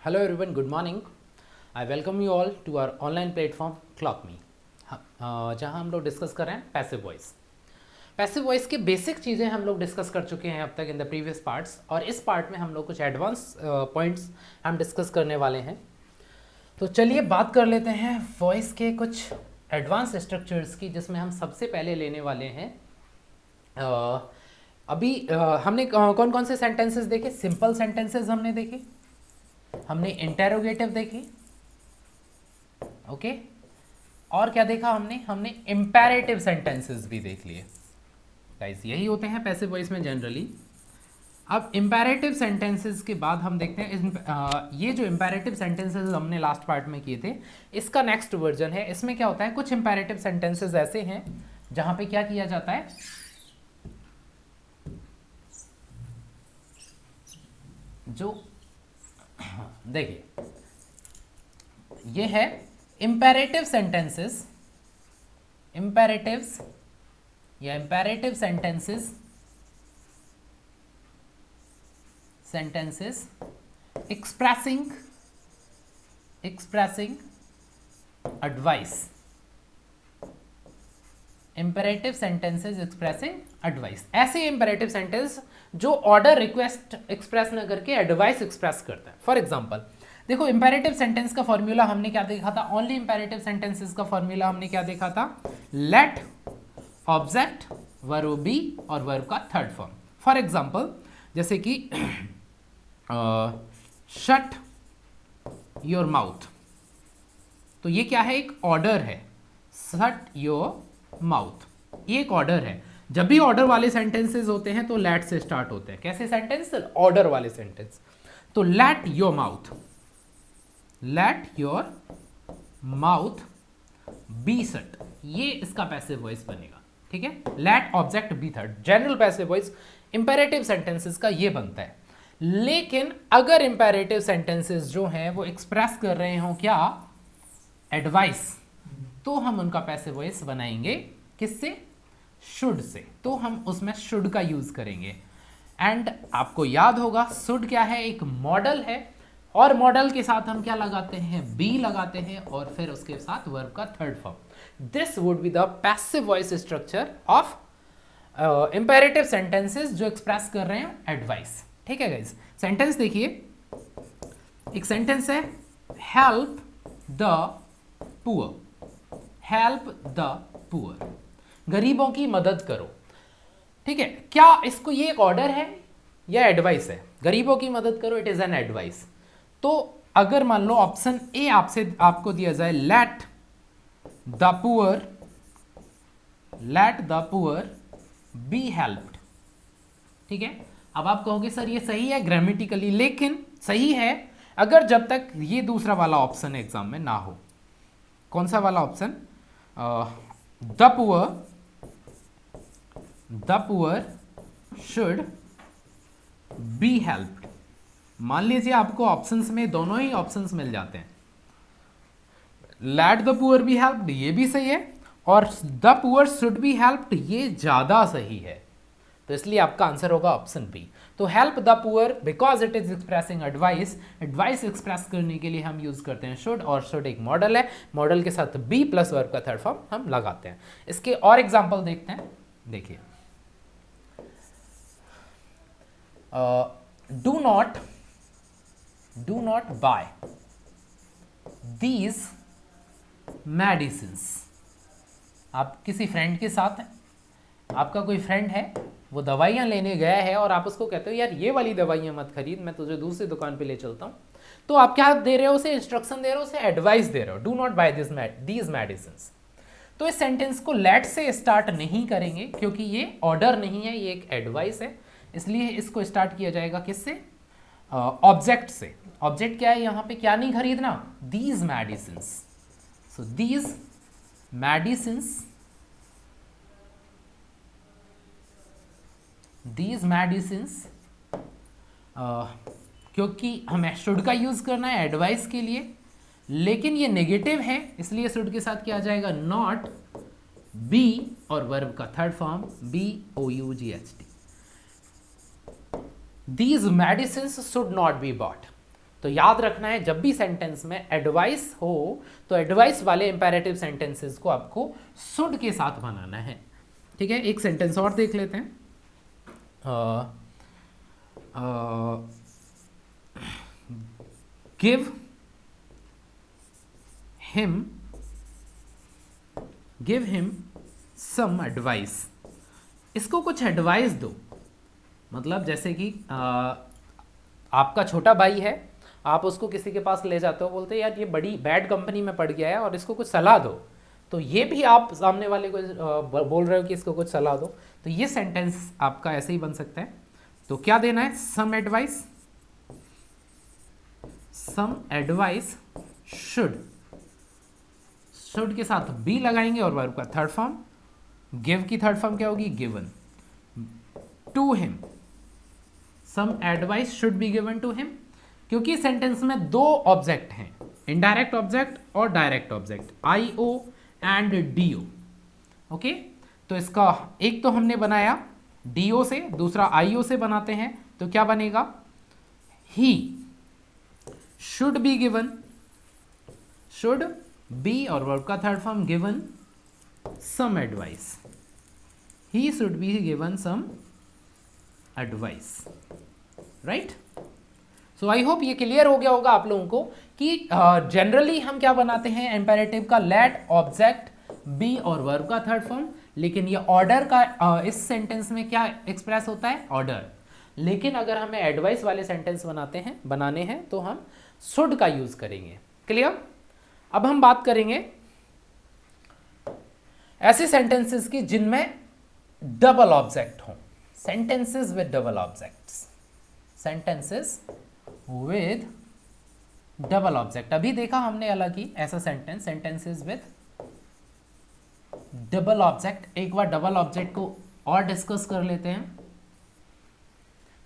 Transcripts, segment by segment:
Hello everyone, good morning. I welcome you all to our online platform Clock Me, जहां हम लोग discuss कर रहे हैं पैसिव वॉइस। पैसिव वॉइस के बेसिक चीज़ें हम लोग डिस्कस कर चुके हैं अब तक इन द प्रीवियस पार्ट्स, और इस पार्ट में हम लोग कुछ एडवांस पॉइंट्स हम डिस्कस करने वाले हैं। तो चलिए बात कर लेते हैं वॉइस के कुछ एडवांस स्ट्रक्चर्स की, जिसमें हम सबसे पहले लेने वाले हैं अभी हमने कौन कौन से सेंटेंसेस देखे। सिंपल सेंटेंसेस हमने देखे, हमने इंटेरोगेटिव देखी, ओके, और क्या देखा हमने इंपेरेटिव सेंटेंसेस भी देख लिए। गाइस यही होते हैं पैसिव वॉइस में जनरली। अब इंपेरेटिव सेंटेंसेस के बाद हम देखते हैं ये जो इंपेरेटिव सेंटेंसेस हमने लास्ट पार्ट में किए थे, इसका नेक्स्ट वर्जन है। इसमें क्या होता है, कुछ इंपेरेटिव सेंटेंसेस ऐसे हैं जहां पे क्या किया जाता है, जो देखिए ये है इंपेरेटिव सेंटेंसेस, इंपेरेटिव्स या imperative sentences expressing advice. Imperative sentences expressing advice, ऐसे इंपेरेटिव सेंटेंस जो ऑर्डर रिक्वेस्ट एक्सप्रेस न करके एडवाइस एक्सप्रेस करता है। फॉर एग्जांपल देखो, इंपेरेटिव सेंटेंस का फॉर्मूला हमने क्या देखा था, ओनली इंपेरेटिव सेंटेंसेस का फॉर्मूला हमने क्या देखा था, लेट ऑब्जेक्ट वर्ब बी और वर्ब का थर्ड फॉर्म। फॉर एग्जांपल जैसे कि शट योर माउथ, तो ये क्या है, एक ऑर्डर है। शट योर माउथ ये एक ऑर्डर है। जब भी ऑर्डर वाले सेंटेंसेस होते हैं तो लेट से स्टार्ट होते हैं। कैसे सेंटेंस, ऑर्डर वाले सेंटेंस। तो let your mouth, let your mouth be shut, ये इसका पैसिव वॉइस बनेगा। ठीक है, let object be third, general passive voice imperative sentences का ये बनता है। लेकिन अगर इंपेरेटिव सेंटेंसेस जो हैं वो एक्सप्रेस कर रहे हो क्या, एडवाइस, तो हम उनका पैसिव वॉइस बनाएंगे किससे, शुड से। तो हम उसमें शुड का यूज करेंगे। एंड आपको याद होगा शुड क्या है, एक मॉडल है, और मॉडल के साथ हम क्या लगाते हैं, बी लगाते हैं, और फिर उसके साथ वर्ब का third form. This would be the passive voice structure of imperative sentences जो एक्सप्रेस कर रहे हैं एडवाइस। ठीक है गाइस, सेंटेंस देखिए, एक सेंटेंस है help the poor, help the poor, गरीबों की मदद करो। ठीक है, क्या इसको ये एक ऑर्डर है या एडवाइस है, गरीबों की मदद करो, इट इज एन एडवाइस। तो अगर मान लो ऑप्शन ए आपको दिया जाए, let the poor be helped. ठीक है, अब आप कहोगे सर ये सही है ग्रामेटिकली, लेकिन सही है अगर जब तक ये दूसरा वाला ऑप्शन एग्जाम में ना हो। कौन सा वाला option, the poor should be helped. मान लीजिए आपको ऑप्शंस में दोनों ही ऑप्शंस मिल जाते हैं, let the poor be helped ये भी सही है, और the poor should be helped ये ज्यादा सही है। तो इसलिए आपका आंसर होगा ऑप्शन बी। तो help the poor because it is expressing advice, advice express करने के लिए हम यूज करते हैं शुड, और शुड एक मॉडल है, मॉडल के साथ बी प्लस वर्ब का थर्ड फॉर्म हम लगाते हैं। इसके और एग्जांपल देखते हैं। देखिए, do not buy these medicines. आप किसी फ्रेंड के साथ हैं, आपका कोई फ्रेंड है, वो दवाइयाँ लेने गया है, और आप उसको कहते हो यार ये वाली दवाइयाँ मत खरीद, मैं तुझे दूसरी दुकान पे ले चलता हूँ। तो आप क्या दे रहे हो उसे, इंस्ट्रक्शन दे रहे हो उसे, एडवाइस दे रहे हो, do not buy these medicines. तो इस सेंटेंस को लेट से स्टार्ट नहीं करेंगे क्योंकि ये ऑर्डर नहीं है, ये एक एडवाइस है, इसलिए इसको स्टार्ट किया जाएगा किससे, ऑब्जेक्ट से। ऑब्जेक्ट क्या है यहाँ पे, क्या नहीं खरीदना, these medicines. So these medicines, these medicines, क्योंकि हमें शुड का यूज करना है एडवाइस के लिए, लेकिन ये नेगेटिव है, इसलिए शुड के साथ क्या आ जाएगा, नॉट बी, और वर्ब का third form BOUGHT। These medicines should not be bought. तो याद रखना है जब भी सेंटेंस में एडवाइस हो तो एडवाइस वाले इंपेरेटिव सेंटेंसेस को आपको शुड के साथ बनाना है। ठीक है, एक सेंटेंस और देख लेते हैं। Give him some advice. इसको कुछ एडवाइस दो, मतलब जैसे कि आपका छोटा भाई है, आप उसको किसी के पास ले जाते हो, बोलते हैं यार ये बड़ी बैड कंपनी में पड़ गया है और इसको कुछ सलाह दो, तो ये भी आप सामने वाले को बोल रहे हो कि इसको कुछ सलाह दो, तो ये सेंटेंस आपका ऐसे ही बन सकता है। तो क्या देना है, सम एडवाइस शुड के साथ बी लगाएंगे और वर्ब का थर्ड फॉर्म, गिव की थर्ड फॉर्म क्या होगी, given to him, some advice should be given to him, क्योंकि सेंटेंस में दो ऑब्जेक्ट हैं, इनडायरेक्ट ऑब्जेक्ट और direct object, IO and DO। Okay, तो इसका एक तो हमने बनाया DO से, दूसरा IO से बनाते हैं, तो क्या बनेगा, he should be given, should be और वर्ब का third form given some advice, he should be given some advice, right. So I hope ये क्लियर हो गया होगा आप लोगों को कि जनरली हम क्या बनाते हैं इंपेरेटिव का, लेट ऑब्जेक्ट बी और वर्ब का थर्ड फॉर्म, लेकिन ये ऑर्डर का इस सेंटेंस में क्या एक्सप्रेस होता है, ऑर्डर। लेकिन अगर हमें एडवाइस वाले सेंटेंस बनाने हैं तो हम शुड का यूज करेंगे। क्लियर। अब हम बात करेंगे ऐसे सेंटेंसेस की जिनमें डबल ऑब्जेक्ट हो, sentences with double objects, sentences with double object. अभी देखा हमने अलग ही ऐसा सेंटेंसेस विद डबल ऑब्जेक्ट। एक बार डबल ऑब्जेक्ट को और डिस्कस कर लेते हैं।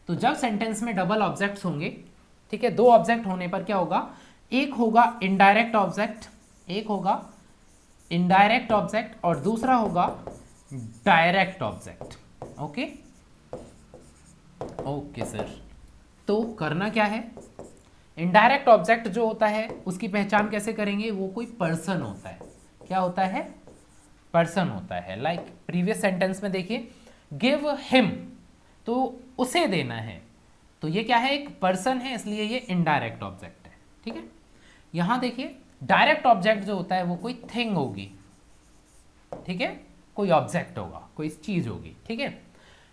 तो जब सेंटेंस में डबल ऑब्जेक्ट्स होंगे, ठीक है, दो ऑब्जेक्ट होने पर क्या होगा, एक होगा इनडायरेक्ट ऑब्जेक्ट, एक होगा इनडायरेक्ट ऑब्जेक्ट और दूसरा होगा direct object. Okay okay sir, तो करना क्या है, इनडायरेक्ट ऑब्जेक्ट जो होता है उसकी पहचान कैसे करेंगे, वो कोई पर्सन होता है। क्या होता है, पर्सन होता है। लाइक प्रीवियस सेंटेंस में देखिए, गिव हिम, तो उसे देना है, तो ये क्या है, एक पर्सन है, इसलिए ये इनडायरेक्ट ऑब्जेक्ट है। ठीक है, यहां देखिए डायरेक्ट ऑब्जेक्ट जो होता है वो कोई थिंग होगी, ठीक है, कोई ऑब्जेक्ट होगा, कोई चीज होगी। ठीक है,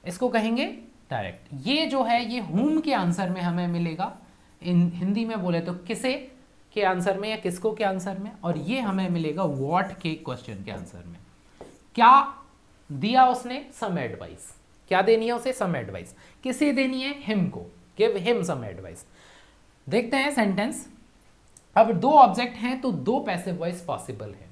इसको कहेंगे डायरेक्ट। ये जो है ये हुम के आंसर में हमें मिलेगा, इन हिंदी में बोले तो किसे के आंसर में या किसको के आंसर में, और ये हमें मिलेगा व्हाट के क्वेश्चन के आंसर में। क्या दिया उसने, सम एडवाइस। क्या देनी है उसे, सम एडवाइस। किसे देनी है, हिम को, गिव हिम सम एडवाइस। देखते हैं सेंटेंस। अब दो ऑब्जेक्ट हैं तो दो पैसिव वॉइस पॉसिबल है।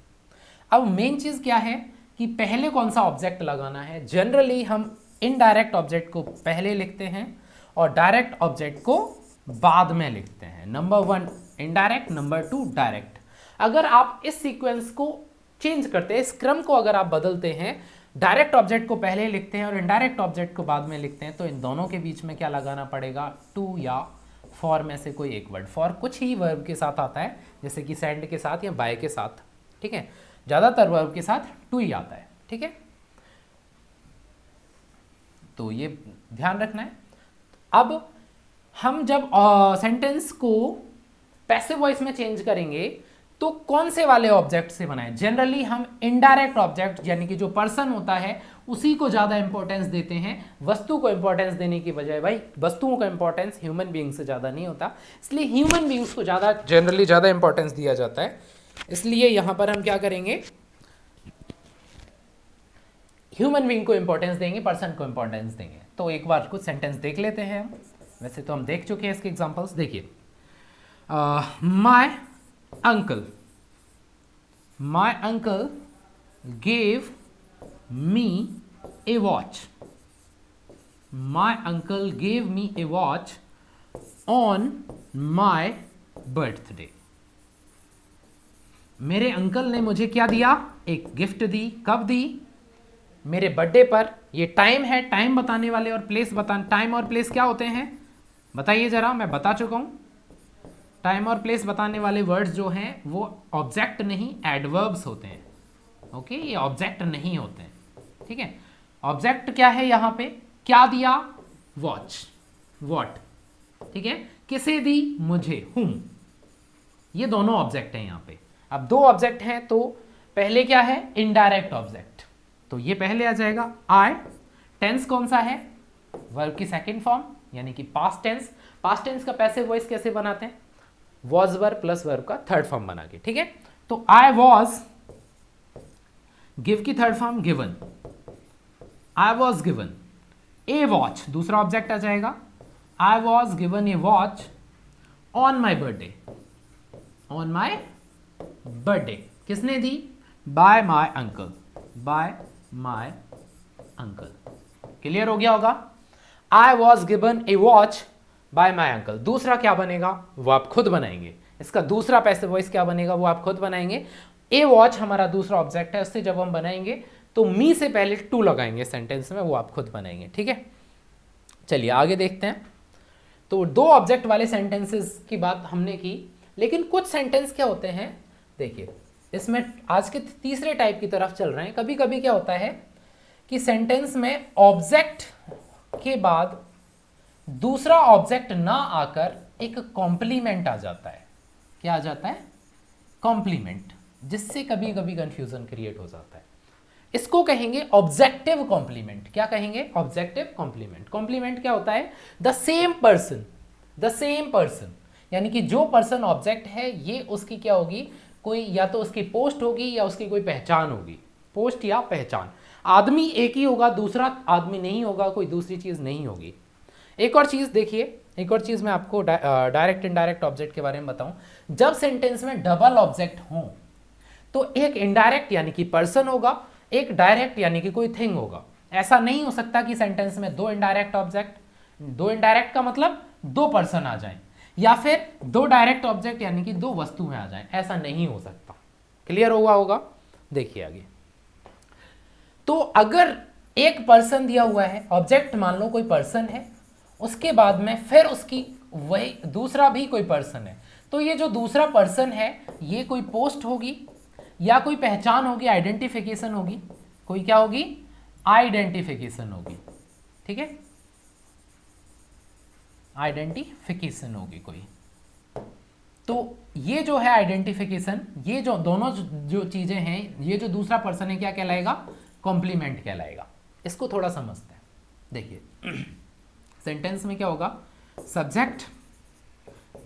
अब मेन चीज क्या है कि पहले कौन सा ऑब्जेक्ट लगाना है। जनरली हम इनडायरेक्ट ऑब्जेक्ट को पहले लिखते हैं और डायरेक्ट ऑब्जेक्ट को बाद में लिखते हैं। Number 1 indirect, number 2 direct. अगर आप इस सीक्वेंस को चेंज करते हैं, इस क्रम को अगर आप बदलते हैं, डायरेक्ट ऑब्जेक्ट को पहले लिखते हैं और इनडायरेक्ट ऑब्जेक्ट को बाद में लिखते हैं, तो इन दोनों के बीच में क्या लगाना पड़ेगा, टू या फॉर में से कोई एक वर्ड। फॉर कुछ ही वर्ब के साथ आता है, जैसे कि सेंड के साथ या बाय के साथ। ठीक है, ज्यादातर वर्ब के साथ टू ही आता है। ठीक है, तो ये ध्यान रखना है। अब हम जब सेंटेंस को पैसिव वॉइस में चेंज करेंगे तो कौन से वाले ऑब्जेक्ट से बनाएं। जनरली हम इनडायरेक्ट ऑब्जेक्ट यानी कि जो पर्सन होता है उसी को ज्यादा इंपॉर्टेंस देते हैं, वस्तु को इंपॉर्टेंस देने की बजाय। भाई वस्तुओं का इंपॉर्टेंस ह्यूमन बीइंग से ज्यादा नहीं होता, इसलिए ह्यूमन बीइंग्स को ज्यादा जनरली ज्यादा इंपॉर्टेंस दिया जाता है। इसलिए यहां पर हम क्या करेंगे, ह्यूमन बीइंग को इंपॉर्टेंस देंगे, पर्सन को इंपॉर्टेंस देंगे। तो एक बार कुछ सेंटेंस देख लेते हैं। वैसे तो हम देख चुके हैं इसके एग्जांपल्स। देखिए, my uncle gave me a watch. My uncle gave me a watch on my birthday. मेरे अंकल ने मुझे क्या दिया, एक गिफ्ट दी। कब दी, मेरे बर्थडे पर। ये टाइम है, टाइम बताने वाले और प्लेस टाइम और प्लेस क्या होते हैं बताइए जरा, मैं बता चुका हूं। टाइम और प्लेस बताने वाले वर्ड्स जो हैं वो ऑब्जेक्ट नहीं एडवर्ब्स होते हैं। ओके, ये ऑब्जेक्ट नहीं होते हैं, ठीक है। ऑब्जेक्ट क्या है यहाँ पे, क्या दिया, वॉच, वॉट, ठीक है। किसे दी, मुझे, हुम, ये दोनों ऑब्जेक्ट हैं यहाँ पे। अब दो ऑब्जेक्ट हैं तो पहले क्या है, इनडायरेक्ट ऑब्जेक्ट, तो ये पहले आ जाएगा आई। टेंस कौन सा है, वर्ब की सेकंड फॉर्म यानी कि पास्ट टेंस। पास्ट टेंस का पैसिव वॉइस कैसे बनाते हैं, वॉज वर्ब प्लस वर्ब का थर्ड फॉर्म बना के, ठीक है। तो आई वॉज, गिव की third form given, I was given a watch, दूसरा ऑब्जेक्ट आ जाएगा। I was given a watch on my birthday, on my birthday किसने दी, by my uncle, by my uncle. Clear हो गया होगा। I was given a watch bye my uncle, दूसरा क्या बनेगा वो आप खुद बनाएंगे, इसका दूसरा पैसिव वॉइस क्या बनेगा वो आप खुद बनाएंगे। ए वॉच हमारा दूसरा ऑब्जेक्ट है, उससे जब हम बनाएंगे तो मी से पहले टू लगाएंगे सेंटेंस में, वो आप खुद बनाएंगे, ठीक है। चलिए आगे देखते हैं। तो दो ऑब्जेक्ट वाले सेंटेंसेस की बात हमने की, लेकिन कुछ सेंटेंस क्या होते हैं, देखिए इसमें आज के तीसरे टाइप की तरफ चल रहे हैं। कभी कभी क्या होता है कि सेंटेंस में ऑब्जेक्ट के बाद दूसरा ऑब्जेक्ट ना आकर एक कॉम्प्लीमेंट आ जाता है। क्या आ जाता है, कॉम्प्लीमेंट, जिससे कभी कभी कंफ्यूजन क्रिएट हो जाता है। इसको कहेंगे ऑब्जेक्टिव कॉम्प्लीमेंट। क्या कहेंगे, ऑब्जेक्टिव कॉम्प्लीमेंट। कॉम्प्लीमेंट क्या होता है, the same person, the same person, यानी कि जो पर्सन ऑब्जेक्ट है ये उसकी क्या होगी, कोई या तो उसकी पोस्ट होगी या उसकी कोई पहचान होगी, पोस्ट या पहचान। आदमी एक ही होगा, दूसरा आदमी नहीं होगा, कोई दूसरी चीज नहीं होगी। एक और चीज देखिए, एक और चीज मैं आपको डायरेक्ट इनडायरेक्ट ऑब्जेक्ट के बारे में बताऊं। जब सेंटेंस में डबल ऑब्जेक्ट हो तो एक इनडायरेक्ट यानी कि पर्सन होगा, एक डायरेक्ट यानी कि कोई थिंग होगा। ऐसा नहीं हो सकता कि सेंटेंस में दो इनडायरेक्ट ऑब्जेक्ट, दो इनडायरेक्ट का मतलब दो पर्सन आ जाएं, या फिर दो डायरेक्ट ऑब्जेक्ट यानी कि दो वस्तुएं आ जाएं, ऐसा नहीं हो सकता। क्लियर हुआ होगा। देखिए आगे, तो अगर एक पर्सन दिया हुआ है, ऑब्जेक्ट मान लो कोई पर्सन है, उसके बाद में फिर उसकी वही दूसरा भी कोई पर्सन है, तो ये जो दूसरा पर्सन है ये कोई पोस्ट होगी या कोई पहचान होगी, आइडेंटिफिकेशन होगी, कोई क्या होगी, आइडेंटिफिकेशन होगी, ठीक है, आइडेंटिफिकेशन होगी कोई। तो ये जो है आइडेंटिफिकेशन, ये जो दोनों जो चीजें हैं, ये जो दूसरा पर्सन है क्या कहलाएगा, कॉम्प्लीमेंट कहलाएगा। इसको थोड़ा समझते हैं। देखिए सेंटेंस में क्या होगा, subject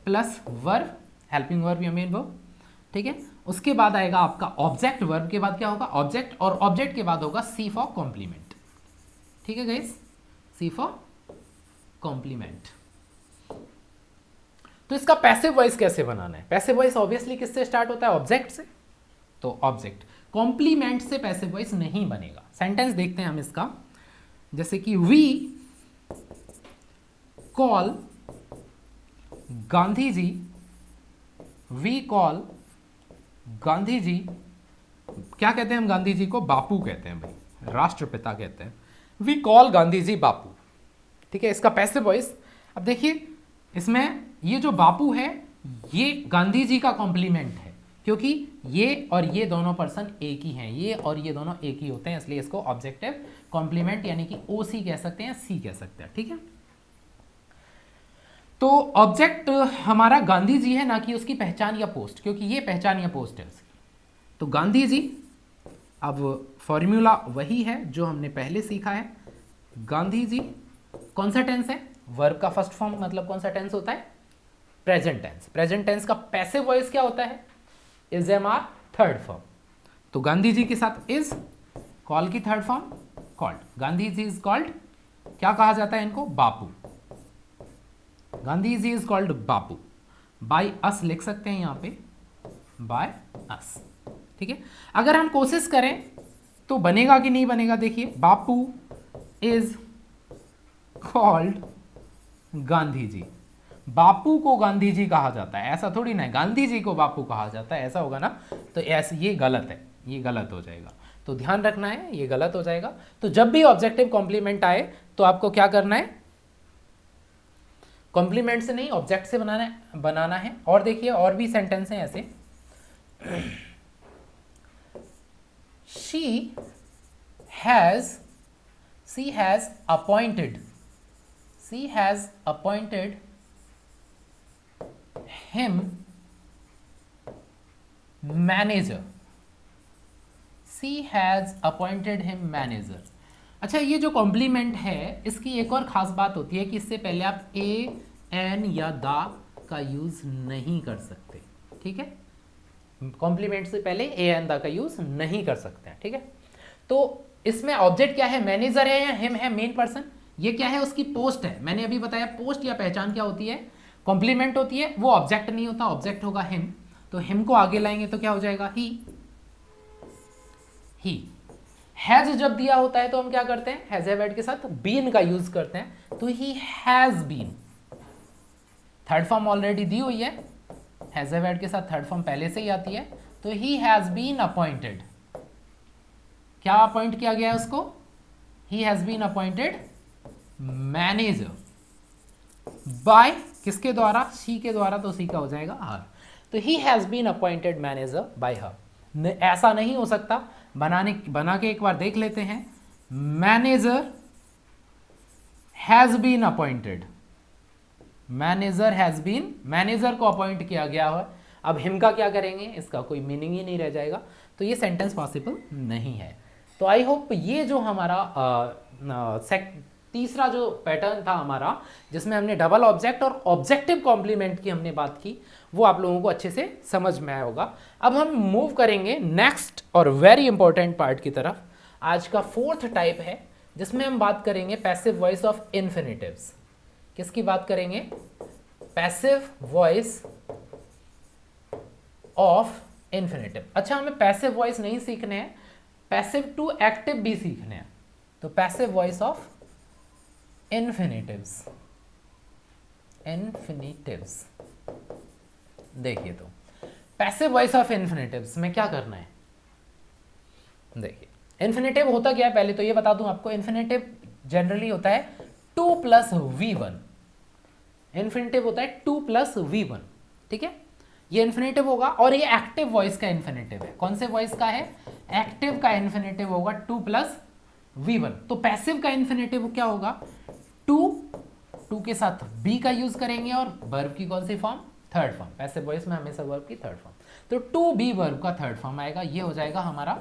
plus verb, helping verb या मेन वर्ब, ठीक है। उसके बाद आएगा आपका ऑब्जेक्ट, वर्ब के बाद क्या होगा ऑब्जेक्ट, और ऑब्जेक्ट के बाद होगा सी फॉर कॉम्प्लीमेंट, ठीक है गाइस, सी फॉर कॉम्प्लीमेंट। तो इसका पैसिव वॉइस कैसे बनाना है, पैसिव वॉइस ऑब्वियसली किससे स्टार्ट होता है, ऑब्जेक्ट से, तो ऑब्जेक्ट। कॉम्प्लीमेंट से पैसिव वॉइस नहीं बनेगा। सेंटेंस देखते हैं हम इसका, जैसे कि we call Gandhi ji, we call Gandhi ji, क्या कहते हैं हम गांधी जी को, बापू कहते हैं भाई, राष्ट्रपिता कहते हैं। वी कॉल गांधी जी बापू, ठीक है, इसका पैसिव वॉइस। अब देखिए इसमें ये जो बापू है ये गांधी जी का कॉम्प्लीमेंट है, क्योंकि ये और ये दोनों पर्सन एक ही हैं, ये और ये दोनों एक ही होते हैं, इसलिए इसको ऑब्जेक्टिव कॉम्प्लीमेंट यानी कि ओसी कह सकते हैं, सी कह सकते हैं, ठीक है। तो ऑब्जेक्ट हमारा गांधी जी है, ना कि उसकी पहचान या पोस्ट, क्योंकि ये पहचान या पोस्ट है उसकी। तो गांधी जी, अब फॉर्मूला वही है जो हमने पहले सीखा है। गांधी जी कौन सा टेंस है, वर्ब का फर्स्ट फॉर्म, मतलब कौन सा टेंस होता है, प्रेजेंट टेंस। प्रेजेंट टेंस का पैसिव वॉइस क्या होता है, is am are third form. तो गांधी जी के साथ इज, कॉल की third form called, Gandhi ji is called, क्या कहा जाता है इनको, Bapu. Gandhi ji is called Bapu, by us लिख सकते हैं यहां पे, बाय अस, ठीक है। अगर हम कोशिश करें तो बनेगा कि नहीं बनेगा, देखिए बापू इज कॉल्ड गांधी जी, बापू को गांधी जी कहा जाता है, ऐसा थोड़ी ना है, गांधी जी को बापू कहा जाता है, ऐसा होगा ना, तो ऐसे ये गलत है, ये गलत हो जाएगा, तो ध्यान रखना है, ये गलत हो जाएगा। तो जब भी ऑब्जेक्टिव कॉम्प्लीमेंट आए तो आपको क्या करना है, कॉम्प्लीमेंट से नहीं, ऑब्जेक्ट से बनाना है। और देखिए और भी सेंटेंस हैं ऐसे। She has appointed him manager. She has appointed him manager. अच्छा, ये जो कॉम्प्लीमेंट है इसकी एक और ख़ास बात होती है कि इससे पहले आप ए, एन या दा का यूज़ नहीं कर सकते, ठीक है। कॉम्प्लीमेंट से पहले ए, एन, दा का यूज़ नहीं कर सकते हैं, ठीक है। तो इसमें ऑब्जेक्ट क्या है, मैनेजर है या हिम है, मेन पर्सन। ये क्या है, उसकी पोस्ट है। मैंने अभी बताया पोस्ट या पहचान क्या होती है, कॉम्प्लीमेंट होती है, वो ऑब्जेक्ट नहीं होता, ऑब्जेक्ट होगा हिम। तो हिम को आगे लाएंगे तो क्या हो जाएगा, ही। हैज जब दिया होता है तो हम क्या करते हैं, हैज वर्ड के साथ बीन का यूज करते हैं। तो he has been, third form already दी हुई है, हैज वर्ड के साथ थर्ड फॉर्म पहले से ही आती है। तो ही हैज बीन अपॉइंटेड, क्या अपॉइंट किया गया है उसको, he has been appointed manager by, किसके द्वारा, शी के द्वारा, तो सी का हो जाएगा हर। तो he has been appointed manager by her. ऐसा नहीं हो सकता, बना के एक बार देख लेते हैं। Manager has been appointed, manager को अपॉइंट किया गया है। अब हिम का क्या करेंगे, इसका कोई मीनिंग ही नहीं रह जाएगा, तो ये सेंटेंस पॉसिबल नहीं है। तो आई होप ये जो हमारा तीसरा जो पैटर्न था हमारा, जिसमें हमने डबल ऑब्जेक्ट और ऑब्जेक्टिव कॉम्प्लीमेंट की हमने बात की, वो आप लोगों को अच्छे से समझ में आया होगा। अब हम मूव करेंगे नेक्स्ट और वेरी इंपॉर्टेंट पार्ट की तरफ। आज का फोर्थ टाइप है जिसमें हम बात करेंगे पैसिव वॉइस ऑफ इन्फिनिटिव्स। किसकी बात करेंगे, पैसिव वॉइस ऑफ इन्फिनिटिव। अच्छा, हमें पैसिव वॉइस नहीं सीखने हैं, पैसिव टू एक्टिव भी सीखने हैं। तो पैसिव वॉइस ऑफ इन्फिनिटिव्स, देखिए तो पैसिव वॉइस ऑफ इन्फिनिटिव्स में क्या करना है। देखिए इन्फिनिटिव होता क्या है, पहले तो ये बता दूं आपको। इन्फिनिटिव जनरली होता है 2 + V1। इन्फिनिटिव होता है 2 + V1, ठीक है। ये इन्फिनिटिव होगा और ये एक्टिव वॉइस का इन्फिनिटिव है। कौन से वॉइस का है, एक्टिव का इन्फिनिटिव होगा 2 + V1। तो पैसिव का इन्फिनिटिव क्या होगा, 2 के साथ बी का यूज करेंगे और वर्ब की कौन सी form, third form. Passive voice में हमेशा वर्ब की थर्ड फॉर्म, तो 2B वर्ब का थर्ड फॉर्म आएगा। ये हो जाएगा हमारा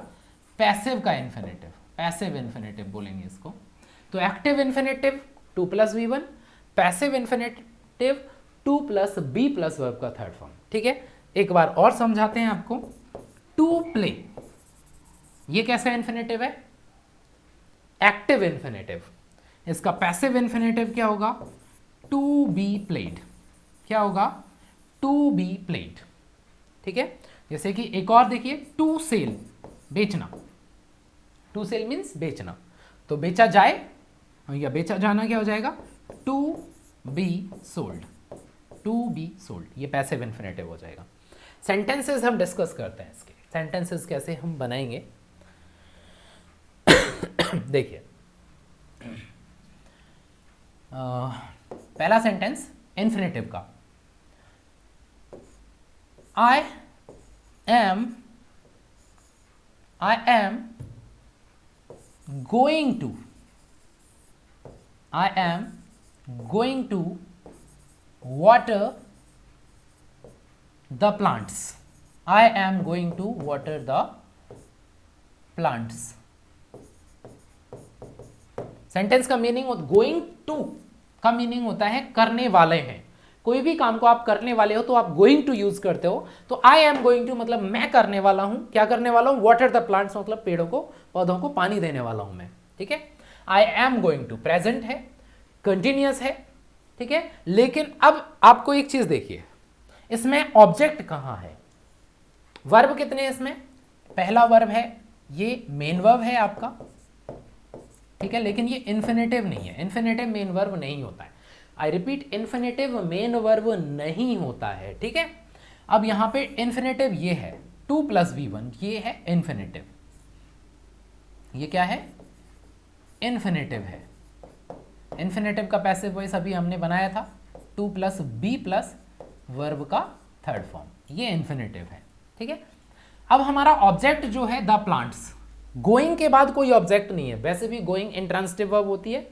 पैसिव का इन्फिनिटिव, पैसिव इन्फिनिटिव बोलेंगे इसको। तो active infinitive 2 + V1, passive infinitive 2 + B + verb का थर्ड फॉर्म, ठीक है। एक बार और समझाते हैं आपको। टू प्ले, ये कैसा इन्फिनिटिव है, एक्टिव इन्फिनिटिव। इसका पैसिव इन्फिनिटिव क्या होगा, टू बी प्लेड। क्या होगा, टू बी प्लेड, ठीक है। जैसे कि एक और देखिए, टू सेल, बेचना। टू सेल मीन्स बेचना, तो बेचा जाए या बेचा जाना क्या हो जाएगा, to be sold, to be sold. ये पैसिव इन्फिनिटिव हो जाएगा। सेंटेंसेस हम डिस्कस करते हैं, इसके सेंटेंसेस कैसे हम बनाएंगे। देखिए पहला सेंटेंस इन्फिनिटिव का, I am going to water the plants. I am going to water the plants. Sentence का मीनिंग गोइंग टू का मीनिंग होता है करने वाले हैं। कोई भी काम को आप करने वाले हो तो आप गोइंग टू यूज करते हो। तो आई एम गोइंग टू मतलब मैं करने वाला हूं। क्या करने वाला हूं, वाटर द प्लांट्स मतलब पेड़ों को, पौधों को पानी देने वाला हूं मैं, ठीक है। I am going to present है, कंटिन्यूअस है, ठीक है। लेकिन अब आपको एक चीज देखिए, इसमें ऑब्जेक्ट कहां है, वर्ब कितने हैं इसमें, पहला वर्ब है, ये मेन वर्ब है आपका, ठीक है। लेकिन ये इन्फिनिटिव नहीं है, इन्फिनिटिव मेन वर्ब नहीं होता है। I repeat, infinitive main verb नहीं होता है, ठीक है। अब यहां पे इन्फिनिटिव ये है 2 + V1, ये है इन्फिनिटिव, ये क्या है, इन्फिनिटिव है। इन्फिनिटिव का पैसिव वॉइस अभी हमने बनाया था, to plus be plus verb का थर्ड फॉर्म, ये इन्फिनेटिव है। ठीक है, अब हमारा ऑब्जेक्ट जो है द प्लांट्स, गोइंग के बाद कोई ऑब्जेक्ट नहीं है, वैसे भी गोइंग इंट्रांसिटिव वर्ब होती है,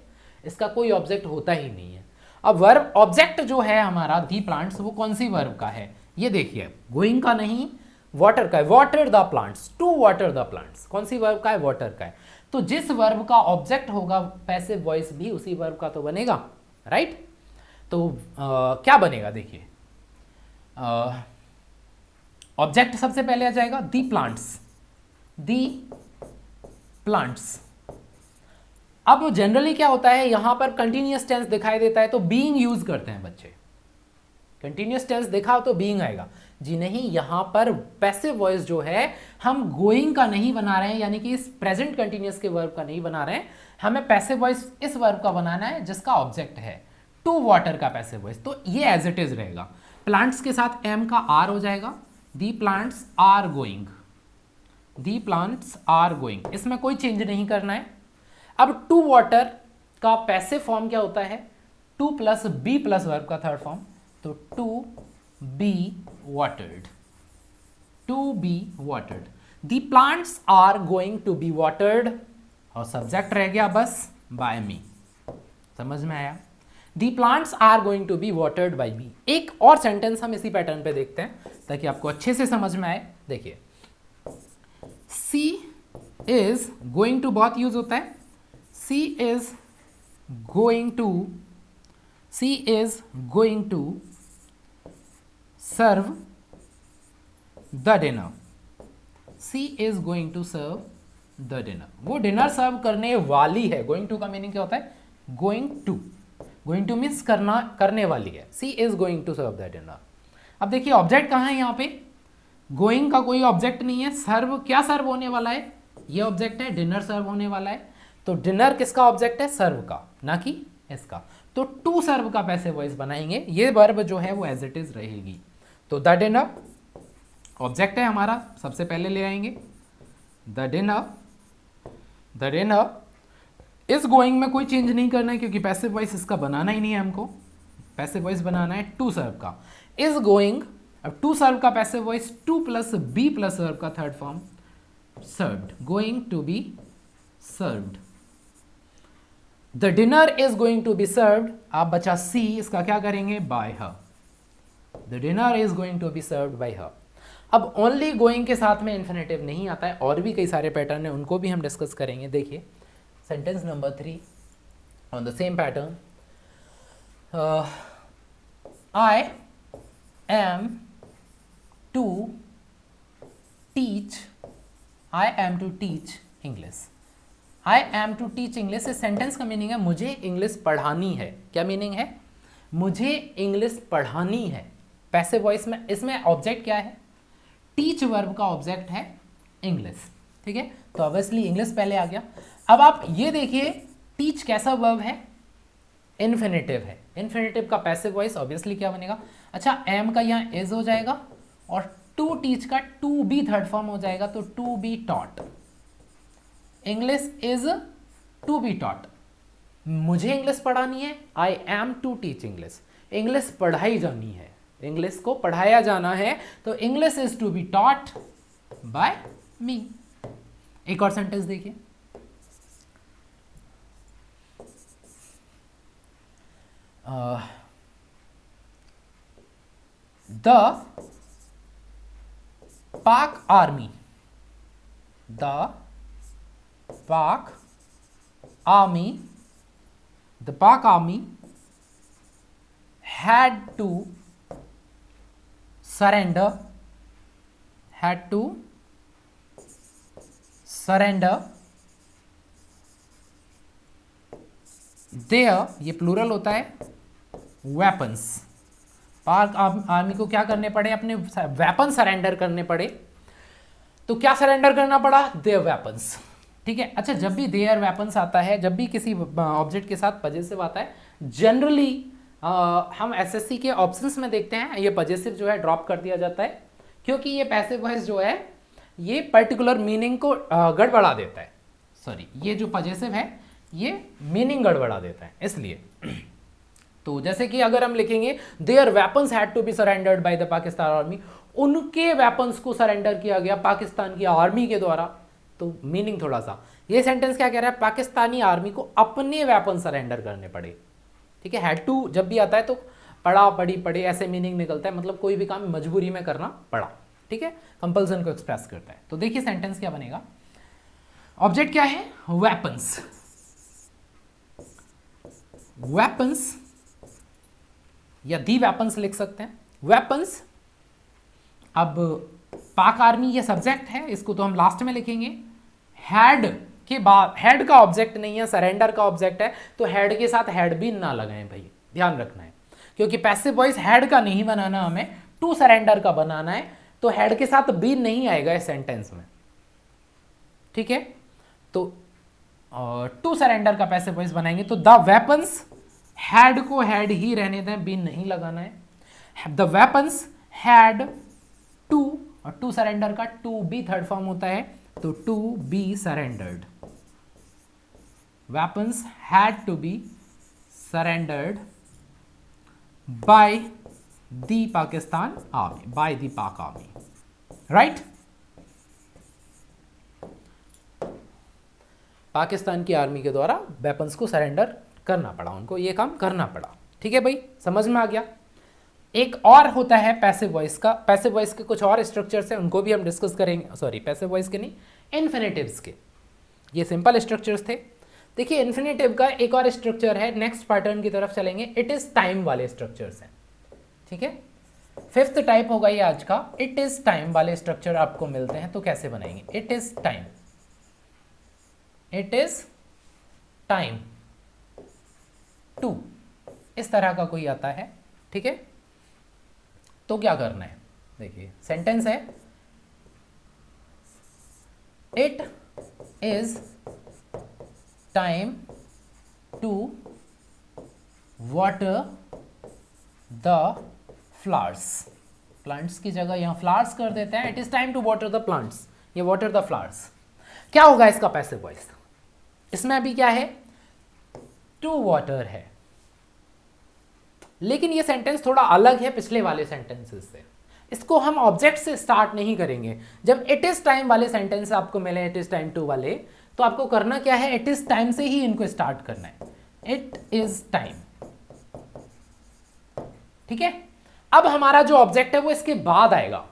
इसका कोई ऑब्जेक्ट होता ही नहीं है। अब वर्ब ऑब्जेक्ट जो है हमारा दी प्लांट्स, वो कौन सी वर्ब का है, ये देखिए, गोइंग का नहीं, वाटर का है, water the plants, to water the plants, कौन सी वर्ब का है, वाटर का है। तो जिस वर्ब का ऑब्जेक्ट होगा पैसिव वॉइस भी उसी वर्ब का तो बनेगा, राइट। तो क्या बनेगा, देखिए, ऑब्जेक्ट सबसे पहले आ जाएगा दी प्लांट्स, दी प्लांट्स। अब जनरली क्या होता है, यहां पर कंटिन्यूअस टेंस दिखाई देता है तो बीइंग यूज करते हैं बच्चे, कंटिन्यूअस टेंस देखा तो बीइंग आएगा जी, नहीं, यहां पर पैसिव वॉइस जो है हम गोइंग का नहीं बना रहे हैं, यानी कि इस प्रेजेंट कंटिन्यूअस के वर्ब का नहीं बना रहे हैं, हमें पैसिव वॉइस इस वर्ब का बनाना है जिसका ऑब्जेक्ट है टू वाटर का पैसिव वॉइस। तो ये एज इट इज रहेगा, प्लांट्स के साथ एम का आर हो जाएगा, the plants are going, the plants are going, इसमें कोई चेंज नहीं करना है। अब टू वाटर का पैसिव फॉर्म क्या होता है, to plus be plus verb का थर्ड फॉर्म, तो to be watered, to be watered, the plants are going to be watered, और सब्जेक्ट रह गया बस बाय मी, समझ में आया, the plants are going to be watered by me. एक और सेंटेंस हम इसी पैटर्न पे देखते हैं ताकि आपको अच्छे से समझ में आए। देखिए, सी इज गोइंग टू बहुत यूज होता है, she is going to serve the dinner, she is going to serve the dinner, वो डिनर सर्व करने वाली है। गोइंग टू का मीनिंग क्या होता है, गोइंग टू मीन्स करने वाली है, she is going to serve the dinner. अब देखिए ऑब्जेक्ट कहाँ है, यहाँ पे गोइंग का कोई ऑब्जेक्ट नहीं है, सर्व, क्या सर्व होने वाला है, ये ऑब्जेक्ट है, डिनर सर्व होने वाला है, तो डिनर किसका ऑब्जेक्ट है, सर्व का, ना कि इसका, तो टू सर्व का पैसिव वॉइस बनाएंगे, ये वर्ब जो है वो एज इट इज रहेगी। तो द डिनर ऑब्जेक्ट है हमारा, सबसे पहले ले आएंगे द डिनर इस गोइंग में कोई चेंज नहीं करना है क्योंकि पैसिव वॉइस इसका बनाना ही नहीं है, हमको पैसिव वॉइस बनाना है टू सर्व का, इज गोइंग, अब टू सर्व का passive voice to plus be plus serve का third form served, going to be served, the dinner is going to be served, आप बचा सी, इसका क्या करेंगे, by her, the dinner is going to be served by her. अब only going के साथ में इन्फिनेटिव नहीं आता है, और भी कई सारे पैटर्न है, उनको भी हम डिस्कस करेंगे। देखिए sentence number 3 on the same pattern, I am to teach English, I am to teach English, इस सेंटेंस का मीनिंग है मुझे इंग्लिश पढ़ानी है। क्या मीनिंग है, मुझे इंग्लिश पढ़ानी है, पैसिव वॉइस में, इसमें ऑब्जेक्ट क्या है, टीच वर्ब का ऑब्जेक्ट है इंग्लिश, ठीक है, तो ऑब्वियसली इंग्लिश पहले आ गया। अब आप ये देखिए टीच कैसा वर्ब है, इन्फिनेटिव है, इन्फिनेटिव का पैसिव वॉइस ऑब्वियसली क्या बनेगा, अच्छा एम का यहाँ इज हो जाएगा और टू टीच का टू बी थर्ड फॉर्म हो जाएगा, तो to be taught, English is to be taught, मुझे इंग्लिश पढ़ानी है, I am to teach English, English पढ़ाई जानी है, इंग्लिश को पढ़ाया जाना है, तो English is to be taught by me. एक और सेंटेंस देखिए, the Pak army had to surrender their, ये प्लूरल होता है, वेपन्स, पाक आर्मी को क्या करने पड़े, अपने वेपन सरेंडर करने पड़े, तो क्या सरेंडर करना पड़ा, देयर वेपन्स, ठीक है। अच्छा जब भी देयर वेपन्स आता है, जब भी किसी ऑब्जेक्ट के साथ पजेसिव आता है, जनरली हम एसएससी के ऑप्शंस में देखते हैं ये पजेसिव जो है ड्रॉप कर दिया जाता है, क्योंकि ये पैसिव वॉइस जो है ये पर्टिकुलर मीनिंग को गड़बड़ा देता है, सॉरी ये जो पजेसिव है ये मीनिंग गड़बड़ा देता है, इसलिए तो जैसे कि अगर हम लिखेंगे their weapons had to be surrendered by the Pakistan army, उनके वेपन्स को सरेंडर किया गया पाकिस्तान की आर्मी के द्वारा, तो मीनिंग थोड़ा सा, ये सेंटेंस क्या कह रहा है, पाकिस्तानी आर्मी को अपने वेपन सरेंडर करने पड़े। ठीक है, हैड टू जब भी आता है तो पड़ा पड़ी पड़े ऐसे मीनिंग निकलता है, मतलब कोई भी काम मजबूरी में करना पड़ा। ठीक है, कंपल्सन को एक्सप्रेस करता है। तो देखिए सेंटेंस क्या बनेगा, ऑब्जेक्ट क्या है, वेपन्स, वेपन्स या दी वेपन्स लिख सकते हैं, वेपन्स। अब पाक आर्मी ये सब्जेक्ट है, इसको तो हम लास्ट में लिखेंगे। हैड के बाद, हेड का ऑब्जेक्ट नहीं है, सरेंडर का ऑब्जेक्ट है, तो हेड के साथ हेड भी ना लगाएं भाई, ध्यान रखना है, क्योंकि पैसिव वॉइस हेड का नहीं बनाना, हमें टू सरेंडर का बनाना है, तो हेड के साथ बी नहीं आएगा इस सेंटेंस में। ठीक है, तो टू सरेंडर का पैसिव वॉइस बनाएंगे, तो द वेपन्स, हैड को हैड ही रहने दें, बी नहीं लगाना है। द वेपन्स हैड टू, और टू सरेंडर का टू बी थर्ड फॉर्म होता है, तो to be surrendered, weapons had to be surrendered by the Pakistan army, by the Pak army, right. Pakistan की आर्मी के द्वारा वेपन्स को सरेंडर करना पड़ा, उनको ये काम करना पड़ा। ठीक है भाई, समझ में आ गया। एक और होता है पैसिव वॉइस का, पैसिव वॉइस के कुछ और स्ट्रक्चर्स हैं, उनको भी हम डिस्कस करेंगे, सॉरी पैसिव वॉइस के नहीं, इन्फिनेटिव्स के, ये सिंपल स्ट्रक्चर्स थे। देखिए इन्फिनेटिव का एक और स्ट्रक्चर है, नेक्स्ट पैटर्न की तरफ चलेंगे, इट इज टाइम वाले स्ट्रक्चर्स हैं। ठीक है, फिफ्थ टाइप होगा ये आज का, इट इज टाइम वाले स्ट्रक्चर आपको मिलते हैं, तो कैसे बनाएंगे, it is time, it is time to, इस तरह का कोई आता है। ठीक है, तो क्या करना है, देखिए सेंटेंस है, it is time to water the flowers, plants की जगह यहां फ्लावर्स कर देते हैं, it is time to water the plants, ये वाटर द फ्लावर्स। क्या होगा इसका पैसिव वॉइस, इसमें अभी क्या है, टू वाटर है, लेकिन ये सेंटेंस थोड़ा अलग है पिछले वाले सेंटेंसेस से, इसको हम ऑब्जेक्ट से स्टार्ट नहीं करेंगे। जब इट इज टाइम वाले सेंटेंस आपको मिले, इट इज टाइम टू वाले, तो आपको करना क्या है, इट इज टाइम से ही इनको स्टार्ट करना है, इट इज टाइम। ठीक है, अब हमारा जो ऑब्जेक्ट है वो इसके बाद आएगा,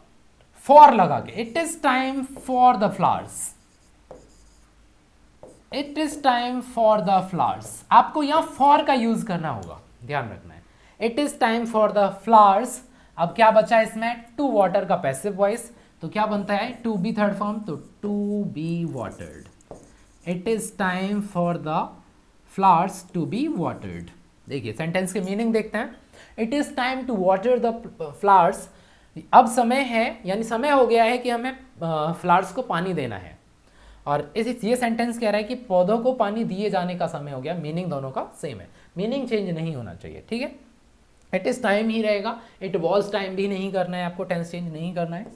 फॉर लगा के, it is time for the flowers, it is time for the flowers, आपको यहां फॉर का यूज करना होगा, ध्यान रखना है, it is time for the flowers. अब क्या बचा इसमें, टू वाटर का पैसिव वॉइस, तो क्या बनता है, टू बी थर्ड फॉर्म, तो to be watered, it is time for the flowers to be watered. देखिए सेंटेंस के मीनिंग देखते हैं, it is time to water the flowers, अब समय है, यानी समय हो गया है कि हमें फ्लावर्स को पानी देना है, और ये सेंटेंस कह रहा है कि पौधों को पानी दिए जाने का समय हो गया, मीनिंग दोनों का सेम है, मीनिंग चेंज नहीं होना चाहिए। ठीक है, इट इज टाइम ही रहेगा, इट वॉज टाइम भी नहीं करना है आपको, टेंस चेंज नहीं करना है।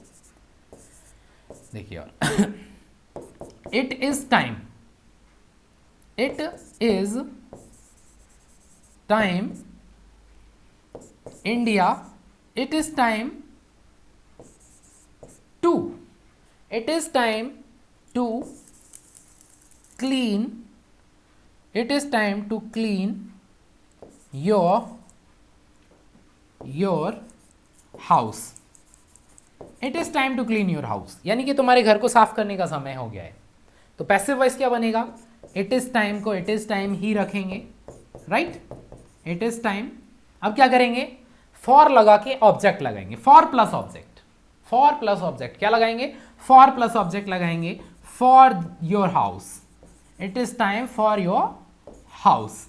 देखिए और it is time, it is time India, it is time to, it is time to clean, it is time to clean your house, it is time to clean your house, यानी कि तुम्हारे घर को साफ करने का समय हो गया है। तो पैसिव वॉइस क्या बनेगा, इट इज टाइम को इट इज टाइम ही रखेंगे, राइट, इट इज टाइम। अब क्या करेंगे, फॉर लगा के ऑब्जेक्ट लगाएंगे, for plus object, for plus object क्या लगाएंगे, फॉर प्लस ऑब्जेक्ट लगाएंगे, for your house, it is time for your house,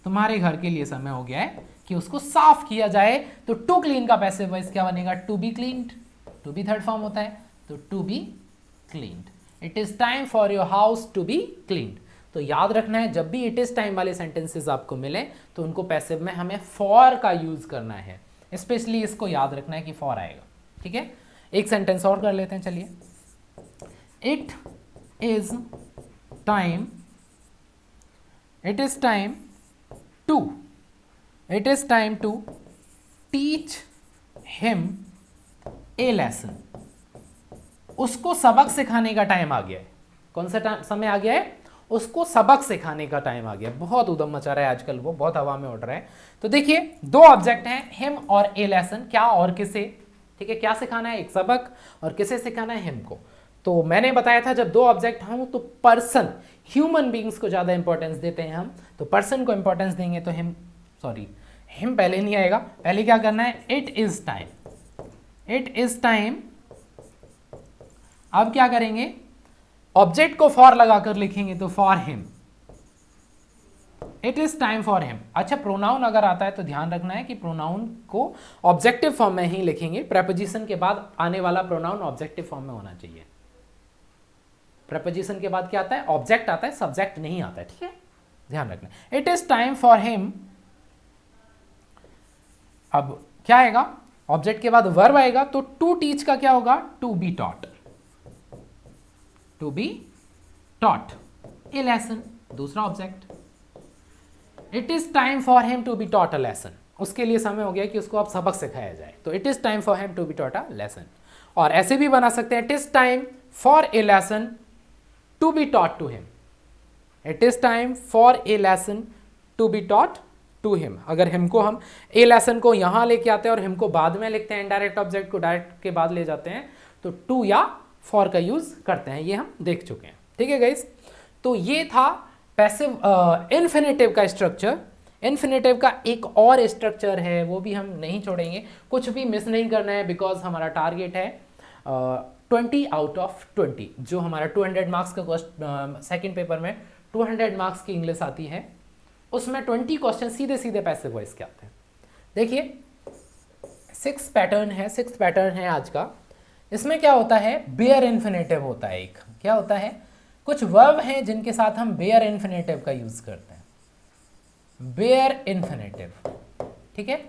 तुम्हारे घर के लिए समय हो गया है कि उसको साफ किया जाए। तो टू क्लीन का पैसिव वॉइस क्या बनेगा, to be cleaned, to be third form होता है, तो to be cleaned, it is time for your house to be cleaned. तो याद रखना है, जब भी इट इज टाइम वाले सेंटेंसेस आपको मिले तो उनको पैसिव में हमें फॉर का यूज करना है, स्पेशली इसको याद रखना है कि फॉर आएगा। ठीक है, एक सेंटेंस और कर लेते हैं, चलिए, it is time, it is time to it is time to teach him a lesson. उसको सबक सिखाने का टाइम आ गया है। कौन सा समय आ गया है? उसको सबक सिखाने का टाइम आ गया। बहुत उधम मचा रहा है आजकल, वो बहुत हवा में उड़ रहा है। तो देखिए दो ऑब्जेक्ट हैं, हिम और ए लेसन। क्या और किसे? ठीक है, क्या सिखाना है? एक सबक। और किसे सिखाना है? हिम को। तो मैंने बताया था जब दो ऑब्जेक्ट हों तो पर्सन, ह्यूमन बींग्स को ज़्यादा इंपॉर्टेंस देते हैं हम, तो पर्सन को इंपॉर्टेंस देंगे तो हिम पहले नहीं आएगा। पहले क्या करना है? It is time. It is time. अब क्या करेंगे? ऑब्जेक्ट को फॉर लगाकर लिखेंगे तो for him. It is time for him. अच्छा, प्रोनाउन अगर आता है तो ध्यान रखना है कि प्रोनाउन को ऑब्जेक्टिव फॉर्म में ही लिखेंगे। प्रेपोजिशन के बाद आने वाला प्रोनाउन ऑब्जेक्टिव फॉर्म में होना चाहिए। प्रेपोजिशन के बाद क्या आता है? ऑब्जेक्ट आता है, सब्जेक्ट नहीं आता है। ठीक है, ध्यान रखना। It is time for him. अब क्या आएगा? ऑब्जेक्ट के बाद वर्ब आएगा, तो टू टीच का क्या होगा? To be taught. To be taught a lesson, दूसरा object. It is time for him to be taught a lesson. उसके लिए समय हो गया कि उसको अब सबक सिखाया जाए, तो it is time for him to be taught a lesson. और ऐसे भी बना सकते हैं, it is time for a lesson to be taught to him. It is time for a lesson to be taught to him. अगर him को हम ए lesson को यहां लेके आते हैं और हिम को बाद में लिखते हैं, इनडायरेक्ट ऑब्जेक्ट को डायरेक्ट के बाद ले जाते हैं, तो टू या फॉर का यूज करते हैं। ये हम देख चुके हैं। ठीक है गाइस, तो ये था पैसिव इन्फिनेटिव का स्ट्रक्चर। इन्फिनेटिव का एक और स्ट्रक्चर है, वो भी हम नहीं छोड़ेंगे। कुछ भी मिस नहीं करना है, बिकॉज हमारा टारगेट है 20 आउट ऑफ 20। जो हमारा 200 मार्क्स का सेकंड पेपर में 200 मार्क्स की इंग्लिश आती है, उसमें 20 क्वेश्चन सीधे सीधे पैसिव वॉइस के आते हैं। देखिए 6 पैटर्न है आज का। इसमें क्या होता है? बेयर इन्फिनेटिव होता है एक। क्या होता है? कुछ वर्ब हैं जिनके साथ हम बेयर इन्फिनेटिव का यूज करते हैं। बेयर इन्फिनेटिव, ठीक है।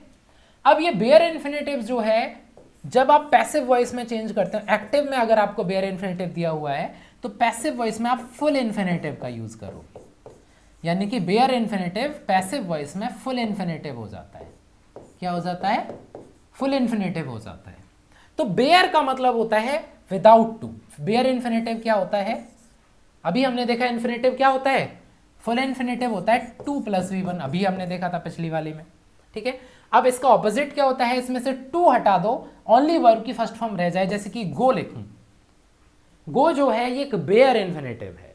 अब ये बेयर इन्फिनेटिव जो है, जब आप पैसिव वॉइस में चेंज करते हो, एक्टिव में अगर आपको बेयर इन्फिनेटिव दिया हुआ है तो पैसिव वॉइस में आप फुल इन्फिनेटिव का यूज करोगे। यानी कि बेयर इन्फिनेटिव पैसिव वॉइस में फुल इन्फिनेटिव हो जाता है। क्या हो जाता है? फुल इन्फिनेटिव हो जाता है। तो बेयर का मतलब होता है विदाउट टू। बेयर इन्फिनेटिव क्या होता है? अभी हमने देखा इन्फिनेटिव क्या होता है? फुल इन्फिनेटिव होता है 2 + V1। अभी हमने देखा था पिछली वाली में। ठीक है, अब इसका ऑपोजिट क्या होता है? इसमें से 2 हटा दो, ओनली वर्ब की फर्स्ट फॉर्म रह जाए। जैसे कि गो लिखूं, गो जो है ये एक बेयर इन्फिनेटिव है।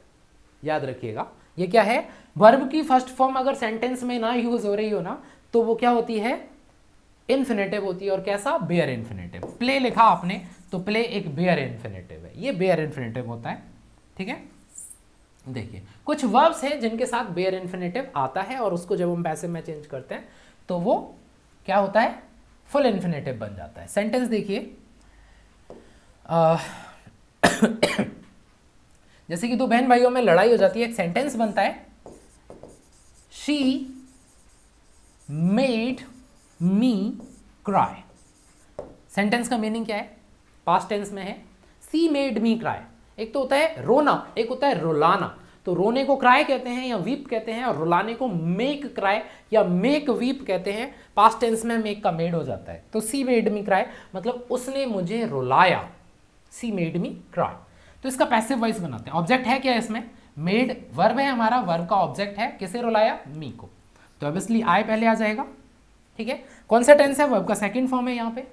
याद रखिएगा, ये क्या है? वर्ब की फर्स्ट फॉर्म अगर सेंटेंस में ना यूज हो रही हो ना, तो वो क्या होती है? इन्फिनेटिव होती है। और कैसा? Bear infinitive. प्ले लिखा आपने तो प्ले एक बेयर इन्फिनेटिव है। ये बेयर इन्फिनेटिव होता है। ठीक है, देखिए कुछ वर्ब्स हैं जिनके साथ बेयर इन्फिनेटिव आता है, और उसको जब हम पैसिव में चेंज करते हैं तो वो क्या होता है? फुल इन्फिनेटिव बन जाता है। सेंटेंस देखिए, जैसे कि दो बहन भाइयों में लड़ाई हो जाती है, एक सेंटेंस बनता है, she made me cry. Sentence का मीनिंग क्या है? पास्ट टेंस में है, सी मेड मी क्राई। एक तो होता है रोना, एक होता है रुलाना। तो रोने को क्राई कहते हैं या वीप कहते हैं, और रुलाने को मेक क्राई या मेक वीप कहते हैं। पास्ट टेंस में मेक का मेड हो जाता है। तो सी मेड मी क्राई मतलब उसने मुझे रुलाया। सी मेड मी क्राई। तो इसका पैसिव वॉइस बनाते हैं। ऑब्जेक्ट है क्या इसमें? मेड वर्ब है हमारा, वर्ब का ऑब्जेक्ट है, किसे रुलाया? मी को। तो ऑब्वियसली आई पहले आ जाएगा। ठीक है, कौन सा टेंस है? वर्ब का सेकंड फॉर्म है। यहाँ पे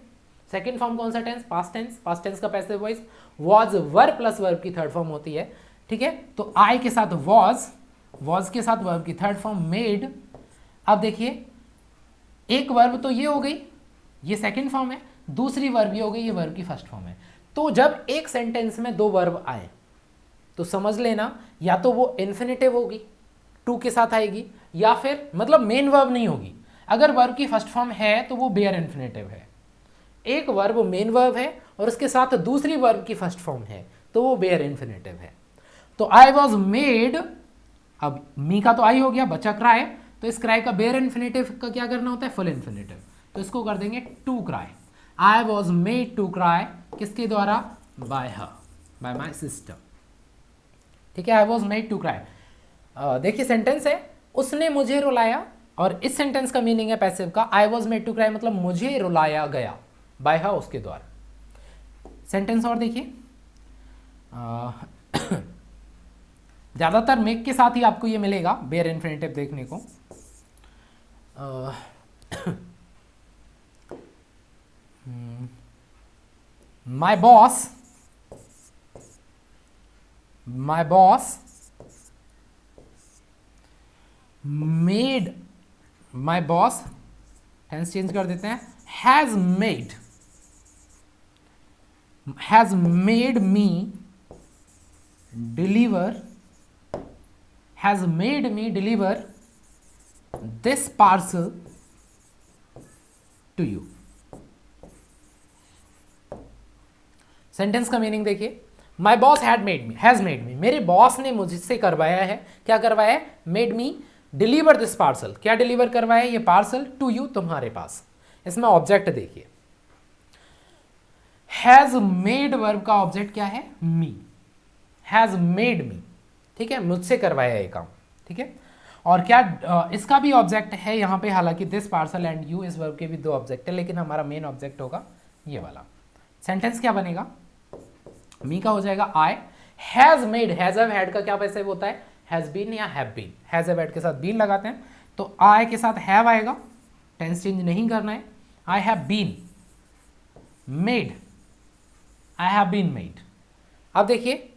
सेकंड फॉर्म कौन सा tense? Past tense. Past tense का passive voice was verb plus verb की थर्ड फॉर्म होती है। ठीक है, तो आई के साथ वॉज के साथ वर्ब की थर्ड फॉर्म मेड। अब देखिए एक वर्ब तो ये हो गई, ये सेकंड फॉर्म है, दूसरी वर्ब ये हो गई, ये वर्ब की फर्स्ट फॉर्म है। तो जब एक सेंटेंस में दो वर्ब आए तो समझ लेना, या तो वो इन्फिनेटिव होगी, टू के साथ आएगी, या फिर मतलब मेन वर्ब नहीं होगी। अगर वर्ब की फर्स्ट फॉर्म है तो वो बेयर इन्फिनेटिव है। एक वर्ब मेन वर्ब है और उसके साथ दूसरी वर्ब की फर्स्ट फॉर्म है तो वो बेयर इन्फिनेटिव है। तो आई वॉज मेड, अब मी का तो आई हो गया, बचा क्राई। तो इस क्राई का बेयर इन्फिनेटिव का क्या करना होता है? Full infinitive. तो इसको कर देंगे to cry. I was made to cry, किसके द्वारा? By her, by my sister. ठीक है, I was made to cry. देखिए सेंटेंस है, उसने मुझे रुलाया, और इस सेंटेंस का मीनिंग है पैसिव का, I was made to cry मतलब मुझे रुलाया गया बाय हर, उसके द्वारा। सेंटेंस और देखिए, ज़्यादातर मेक के साथ ही आपको ये मिलेगा बेयर इन्फिनिटिव देखने को। My boss made, my boss tense change कर देते हैं, has made me deliver this parcel to you. Sentence का मीनिंग देखिए, my boss has made me, मेरे बॉस ने मुझसे करवाया है, क्या करवाया है, made me deliver this parcel, क्या डिलीवर करवाया है, ये पार्सल, टू यू, तुम्हारे पास। इसमें ऑब्जेक्ट देखिए, हैज मेड वर्ब का ऑब्जेक्ट क्या है, मी, हैज मेड मी, ठीक है, मुझसे करवाया है काम, ठीक है। और क्या इसका भी ऑब्जेक्ट है यहाँ पे, हालांकि दिस पार्सल एंड यू, इस वर्ब के भी दो ऑब्जेक्ट है, लेकिन हमारा मेन ऑब्जेक्ट होगा ये वाला। सेंटेंस क्या बनेगा, मी का हो जाएगा I, has made, has have had का क्या पैसे होता है, हैज बीन या have been, has have had के साथ बीन लगाते हैं, तो आई के साथ हैव आएगा, टेंस चेंज नहीं करना है, I have been made, I have been made. अब देखिए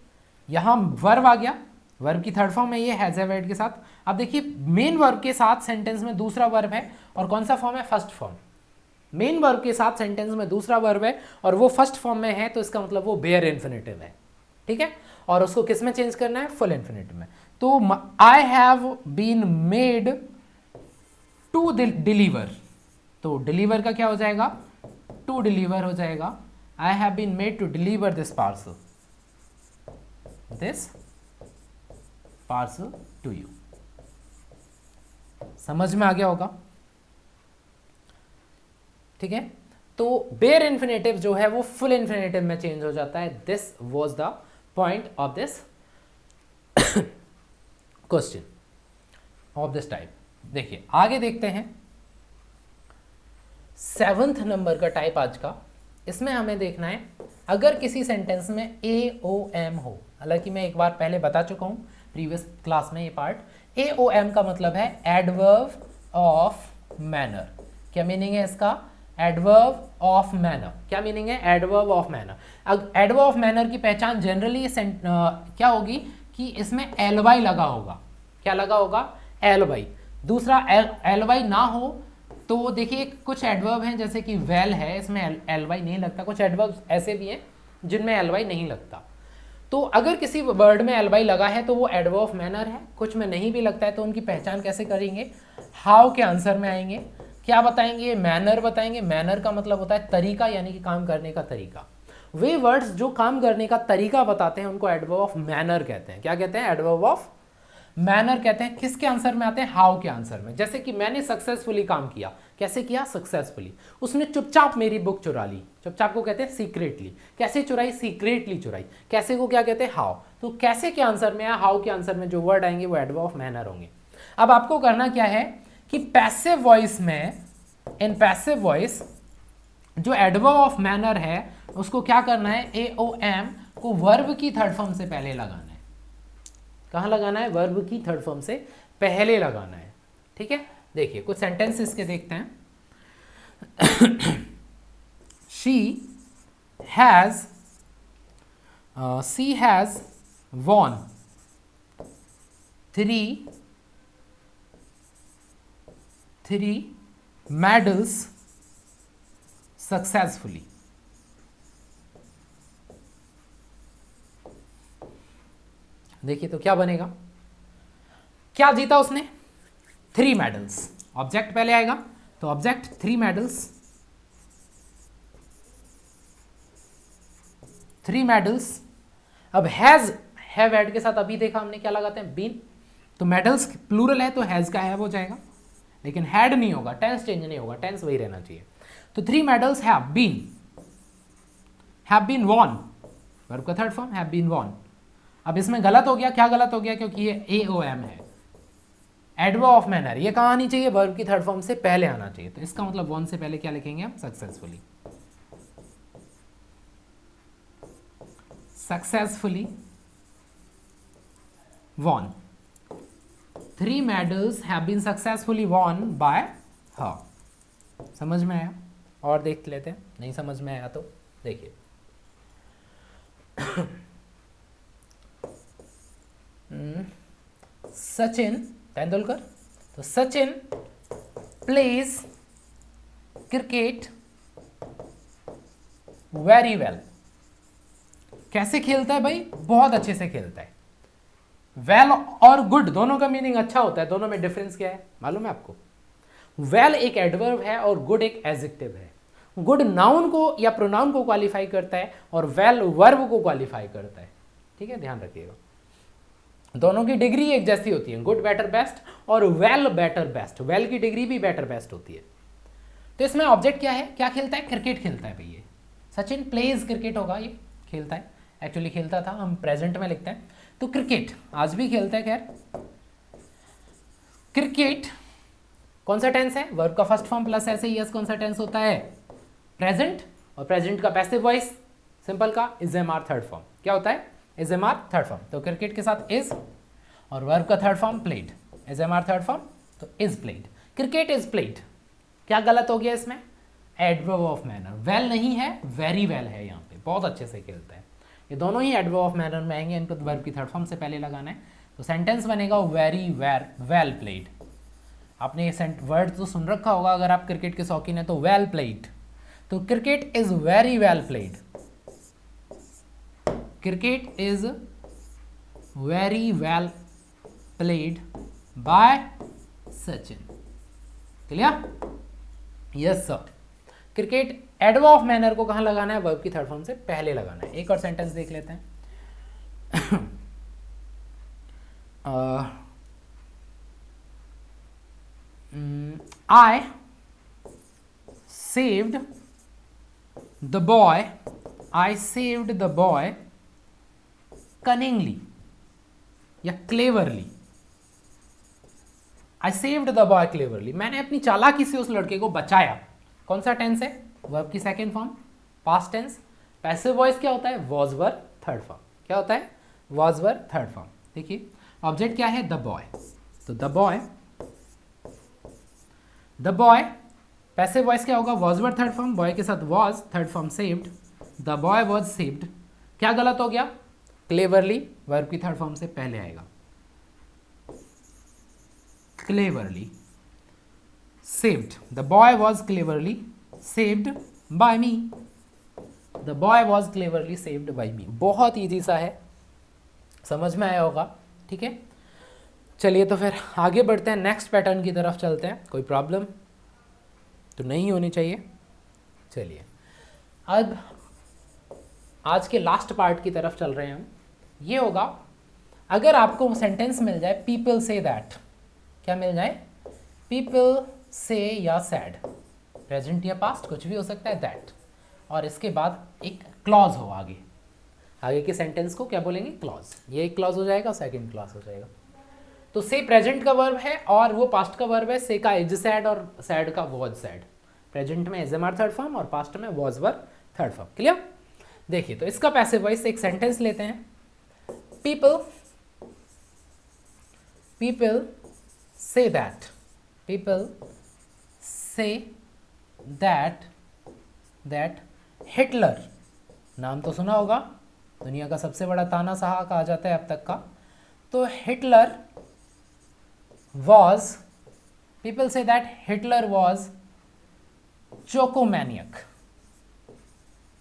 यहां वर्ब आ गया, वर्ब की थर्ड फॉर्म है ये हैज हैव हैड के साथ। अब देखिए मेन वर्ब के साथ सेंटेंस में दूसरा वर्ब है, और कौन सा फॉर्म है, फर्स्ट फॉर्म। मेन वर्ब के साथ सेंटेंस में दूसरा वर्ब है और वो फर्स्ट फॉर्म में है, तो इसका मतलब वो बेयर इन्फिनिटिव है, ठीक है। और उसको किस में चेंज करना है, फुल इन्फिनिटिव में। तो I have been made to deliver, तो डिलीवर का क्या हो जाएगा, टू डिलीवर हो जाएगा, I have been made to deliver this parcel to you. समझ में आ गया होगा, ठीक है। तो बेयर इन्फिनेटिव जो है वो फुल इन्फिनेटिव में चेंज हो जाता है। This was the point of this question of this type. देखिए आगे देखते हैं 7th नंबर का टाइप आज का। इसमें हमें देखना है अगर किसी सेंटेंस में AOM हो, हालांकि मैं एक बार पहले बता चुका हूं प्रीवियस क्लास में ये पार्ट। AOM का मतलब है एडवर्ब ऑफ मैनर। क्या मीनिंग है इसका, एडवर्ब ऑफ मैनर। क्या मीनिंग है, एडवर्ब ऑफ मैनर। अब एडवर्ब ऑफ मैनर की पहचान जनरली क्या होगी कि इसमें ly लगा होगा। क्या लगा होगा, ly। दूसरा ly ना हो तो देखिए कुछ एडवर्ब हैं जैसे कि वेल है, इसमें ly नहीं लगता। कुछ एडवर्ब ऐसे भी हैं जिनमें ly नहीं लगता। तो अगर किसी वर्ड में ly लगा है तो वो एडवर्ब ऑफ मैनर है, कुछ में नहीं भी लगता है तो उनकी पहचान कैसे करेंगे, हाउ के आंसर में आएंगे। क्या बताएंगे, मैनर बताएंगे। मैनर का मतलब होता है तरीका, यानी कि काम करने का तरीका। वे वर्ड्स जो काम करने का तरीका बताते हैं उनको एडवर्ब ऑफ मैनर कहते हैं। क्या कहते हैं, एडवर्ब ऑफ मैनर कहते हैं। किसके आंसर में आते हैं, हाउ के आंसर में। जैसे कि मैंने सक्सेसफुली काम किया, कैसे किया, सक्सेसफुली। उसने चुपचाप मेरी बुक चुरा ली, चुपचाप को कहते हैं सीक्रेटली। कैसे चुराई, सीक्रेटली चुराई। कैसे को क्या कहते हैं, हाउ। तो कैसे के आंसर में या हाउ के आंसर में जो वर्ड आएंगे वो एडवर्ब ऑफ मैनर होंगे। अब आपको करना क्या है कि पैसिव वॉइस में, इन पैसिव वॉइस जो एडवर्ब ऑफ मैनर है उसको क्या करना है, AOM को वर्ब की थर्ड फॉर्म से पहले लगाना है। कहां लगाना है, वर्ब की थर्ड फॉर्म से पहले लगाना है, ठीक है। देखिए कुछ सेंटेंस इसके देखते हैं। she has won 3 medals successfully। देखिए तो क्या बनेगा, क्या जीता उसने, 3 मेडल्स। ऑब्जेक्ट पहले आएगा तो ऑब्जेक्ट 3 मेडल्स, 3 मेडल्स। अब हैव ऐड के साथ अभी देखा हमने क्या लगाते हैं, बीन। तो मेडल्स प्लूरल है तो हैज का हैव हो जाएगा, लेकिन हैड नहीं होगा, टेंस चेंज नहीं होगा, टेंस वही रहना चाहिए। तो 3 medals have been won, verb का third form, have been won. अब इसमें गलत हो गया, क्या गलत हो गया, क्योंकि ये AOM है। एडवर्ब ऑफ मैनर, ये कहाँ आनी चाहिए, वर्ब की थर्ड फॉर्म से पहले आना चाहिए। तो इसका मतलब वॉन से पहले क्या लिखेंगे हम, successfully. Successfully won, 3 medals have been successfully won by her। समझ में आया? और देख लेते हैं, नहीं समझ में आया तो देखिए। सचिन तेंदुलकर, तो Sachin pledge cricket very well. कैसे खेलता है भाई, बहुत अच्छे से खेलता है। वेल और गुड दोनों का मीनिंग अच्छा होता है, दोनों में डिफरेंस क्या है मालूम है आपको? वेल एक एडवर्ब है और गुड एक एडजेक्टिव है। गुड नाउन को या प्रोनाउन को क्वालिफाई करता है और वेल वर्ब को क्वालिफाई करता है। ठीक है, ध्यान रखिएगा, दोनों की डिग्री एक जैसी होती है, गुड बेटर बेस्ट और वेल बेटर बेस्ट। वेल की डिग्री भी बेटर बेस्ट होती है। तो इसमें ऑब्जेक्ट क्या है, क्या खेलता है, क्रिकेट खेलता है भैया। सचिन प्लेज क्रिकेट होगा, ये खेलता है, एक्चुअली खेलता था, हम प्रेजेंट में लिखते हैं। तो क्रिकेट आज भी खेलता है। खैर क्रिकेट कौन सा टेंस है, वर्ब का फर्स्ट फॉर्म प्लस ऐसे यस कौन सा टेंस होता है, प्रेजेंट। और प्रेजेंट का पैसिव वॉइस सिंपल का is am are third form क्या होता है, is am are third form. तो क्रिकेट के साथ इज और वर्ब का third form played, is am are third form तो is played. Cricket is played, क्या गलत हो गया इसमें, एडवर्ब ऑफ मैनर। वेल नहीं है, वेरी वेल है, यहाँ पे बहुत अच्छे से खेलता है। ये दोनों ही एडवर्ब ऑफ मैनर में आएंगे, इनको वर्ब की थर्ड फॉर्म से पहले लगाना है। तो सेंटेंस बनेगा वेरी वेल प्लेड। आपने ये वर्ड तो सुन रखा होगा अगर आप क्रिकेट के शौकीन है तो, वेल प्लेड। तो cricket is very well played, cricket is very well played by Sachin. Clear? Yes sir. Cricket adverb of manner को कहां लगाना है, वर्ब की थर्ड फॉर्म से पहले लगाना है। एक और सेंटेंस देख लेते हैं। I saved the boy, I saved the boy cunningly या cleverly। I saved the boy cleverly, मैंने अपनी चालाकी से उस लड़के को बचाया। कौन सा टेंस है, वर्ब की second form past tense. Passive voice क्या होता है, वॉज वर थर्ड फॉर्म। क्या होता है, वॉज वर थर्ड फॉर्म। देखिए ऑब्जेक्ट क्या है, द बॉय। तो द बॉय पैसिव वॉइस क्या होगा, was were third form, boy के साथ was third form saved, the boy was saved. क्या गलत हो गया, क्लेवरली वर्ब की थर्ड फॉर्म से पहले आएगा, cleverly saved, the boy was cleverly saved by me, the boy was cleverly saved by me। बहुत ईजी सा है, समझ में आया होगा। ठीक है, चलिए तो फिर आगे बढ़ते हैं, नेक्स्ट पैटर्न की तरफ चलते हैं। कोई प्रॉब्लम तो नहीं होनी चाहिए। चलिए अब आज के लास्ट पार्ट की तरफ चल रहे हैं हम। ये होगा अगर आपको सेंटेंस मिल जाए पीपल से दैट, क्या मिल जाए, पीपल से या सैड, प्रेजेंट या पास्ट कुछ भी हो सकता है, दैट, और इसके बाद एक क्लॉज हो आगे के सेंटेंस को क्या बोलेंगे, क्लॉज। ये एक क्लॉज हो जाएगा, सेकंड क्लॉज हो जाएगा। तो से प्रेजेंट का वर्ब है और वो पास्ट का वर्ब है। से का इज सैड और सैड का वॉज सैड। प्रेजेंट में is am are third form और पास्ट में was were third form. Clear? देखिए तो इसका पैसिव वॉइस एक सेंटेंस लेते हैं। People say that, people say that Hitler, नाम तो सुना होगा, दुनिया का सबसे बड़ा तानाशाह कहा जाता है अब तक का। तो Hitler was, people say that Hitler was चोकोमैनियक।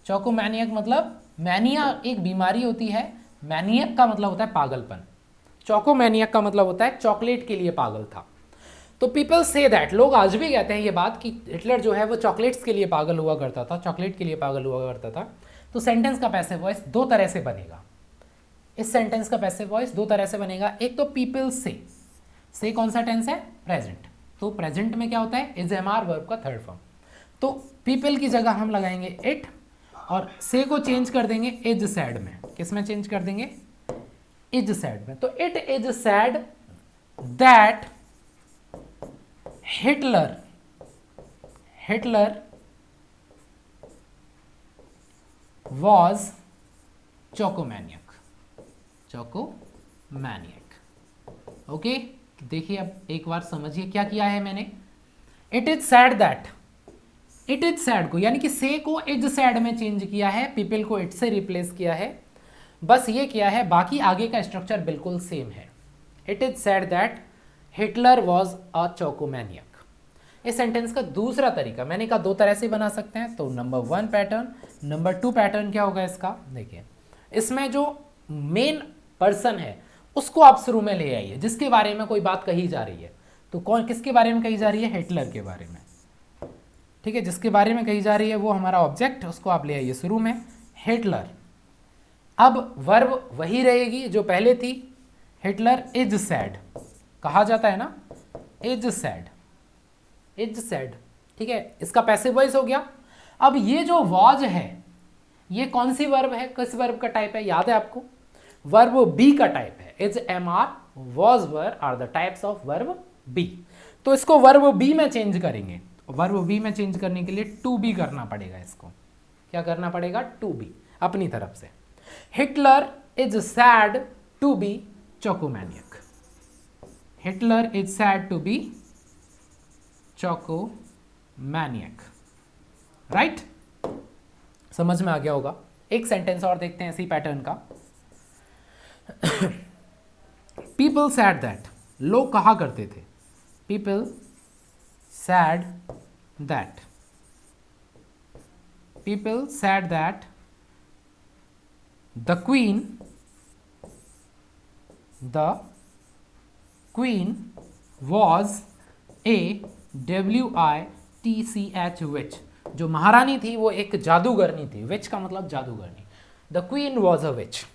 चोकोमैनियक मतलब मैनिया एक बीमारी होती है, मैनियक का मतलब होता है पागलपन, चोकोमैनियक का मतलब होता है चॉकलेट के लिए पागल था। तो पीपल से दैट, लोग आज भी कहते हैं ये बात कि हिटलर जो है वो चॉकलेट्स के लिए पागल हुआ करता था, चॉकलेट के लिए पागल हुआ करता था। तो सेंटेंस का पैसिव वॉइस दो तरह से बनेगा। इस सेंटेंस का पैसिव वॉइस दो तरह से बनेगा। एक तो पीपल से कौन सा टेंस है, प्रेजेंट। तो प्रेजेंट में क्या होता है, इज एम आर वर्ब का थर्ड फॉर्म। तो पीपल की जगह हम लगाएंगे इट और से को चेंज कर देंगे इज सैड में। किस में चेंज कर देंगे, इज सैड में। तो it is said that Hitler was चोकोमैनियक। ओके, देखिए अब एक बार समझिए क्या किया है मैंने। It is said that, it is said को यानी कि से को इज सैड में चेंज किया है, पीपल को इट से रिप्लेस किया है, बस ये किया है, बाकी आगे का स्ट्रक्चर बिल्कुल सेम है। It is said that Hitler was a चोकोमैनियक। इस सेंटेंस का दूसरा तरीका, मैंने कहा दो तरह से बना सकते हैं, तो नंबर 1 पैटर्न, नंबर 2 पैटर्न क्या होगा इसका, देखिए इसमें जो मेन पर्सन है उसको आप शुरू में ले आइए, जिसके बारे में कोई बात कही जा रही है, तो कौन किसके बारे में कही जा रही है, हिटलर के बारे में, ठीक है, जिसके बारे में कही जा रही है वो हमारा ऑब्जेक्ट, उसको आप ले आइए शुरू में, हिटलर। अब वर्ब वही रहेगी जो पहले थी, हिटलर इज सैड, कहा जाता है ना, इज सैड, ठीक है, इसका पैसिव वॉइस हो गया। अब ये जो वॉज है ये कौन सी वर्ब है, किस वर्ब का टाइप है, याद है आपको, वर्ब बी का टाइप है। Is, am are, was, were are the types of verb be. तो इसको वर्ब बी में चेंज करेंगे, वर्ब बी में चेंज करने के लिए टू बी करना पड़ेगा, इसको क्या करना पड़ेगा, टू बी अपनी तरफ से। Hitler is said to be चोकोमैनियक, Hitler is said to be चोकोमैनियक, राइट, समझ में आ गया होगा। एक सेंटेंस और देखते हैं इसी पैटर्न का। पीपल सैड दैट, लोग कहा करते थे, people said that, people said that the queen was A WITCH विच, जो महारानी थी वो एक जादूगरनी थी, विच का मतलब जादूगरनी, the queen was a witch.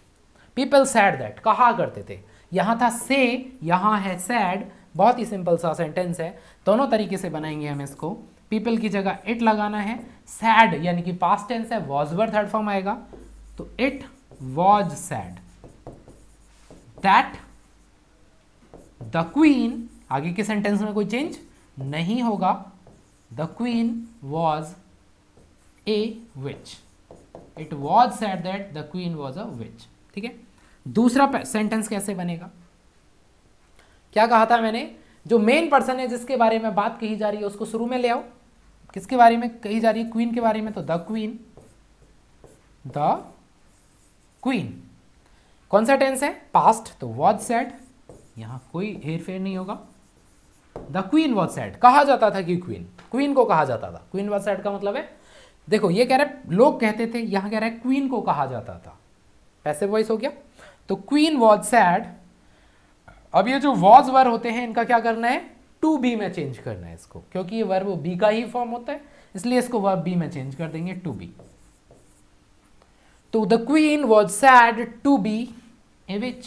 People said that, कहा करते थे, यहाँ था से, यहाँ है सैड, बहुत ही सिंपल सा सेंटेंस है, दोनों तरीके से बनाएंगे हम इसको। पीपल की जगह इट लगाना है, सैड यानी कि पास्ट टेंस है, वॉज वर थर्ड फॉर्म आएगा, तो it was said that the queen, आगे के सेंटेंस में कोई चेंज नहीं होगा, the queen was a witch, it was said that the queen was a witch, ठीक है। दूसरा सेंटेंस कैसे बनेगा, क्या कहा था मैंने, जो मेन पर्सन है जिसके बारे में बात कही जा रही है उसको शुरू में ले आओ, किसके बारे में कही जा रही है, क्वीन के बारे में, तो द क्वीन, कौन सा टेंस है, पास्ट, तो वॉज सैड, यहां कोई हेर फेर नहीं होगा, द क्वीन वॉज सैड, कहा जाता था कि क्वीन को कहा जाता था, क्वीन वॉज सैड का मतलब है, देखो ये कह रहा है लोग कहते थे, यहां कह रहा है क्वीन को कहा जाता था, पैसिव वॉइस हो गया, तो क्वीन वॉज सैड। अब ये जो वॉज वर होते हैं इनका क्या करना है, टू बी में चेंज करना है इसको, क्योंकि ये वर्ब बी का ही फॉर्म होता है, इसलिए इसको वर्ब बी में चेंज कर देंगे, टू बी। तो the queen was said to be a witch,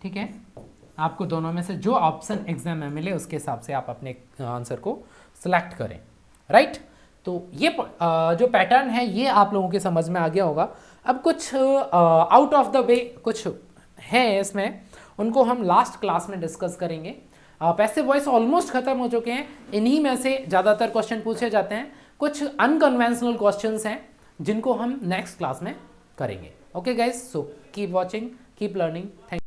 ठीक है, आपको दोनों में से जो ऑप्शन एग्जाम में मिले उसके हिसाब से आप अपने आंसर को सिलेक्ट करें, राइट। तो ये जो पैटर्न है ये आप लोगों के समझ में आ गया होगा। अब कुछ आउट ऑफ द वे कुछ है इसमें, उनको हम लास्ट क्लास में डिस्कस करेंगे। पैसिव वॉइस ऑलमोस्ट खत्म हो चुके हैं, इन्हीं में से ज़्यादातर क्वेश्चन पूछे जाते हैं, कुछ अनकन्वेंशनल क्वेश्चंस हैं जिनको हम नेक्स्ट क्लास में करेंगे। Okay guys, so keep watching, keep learning, thank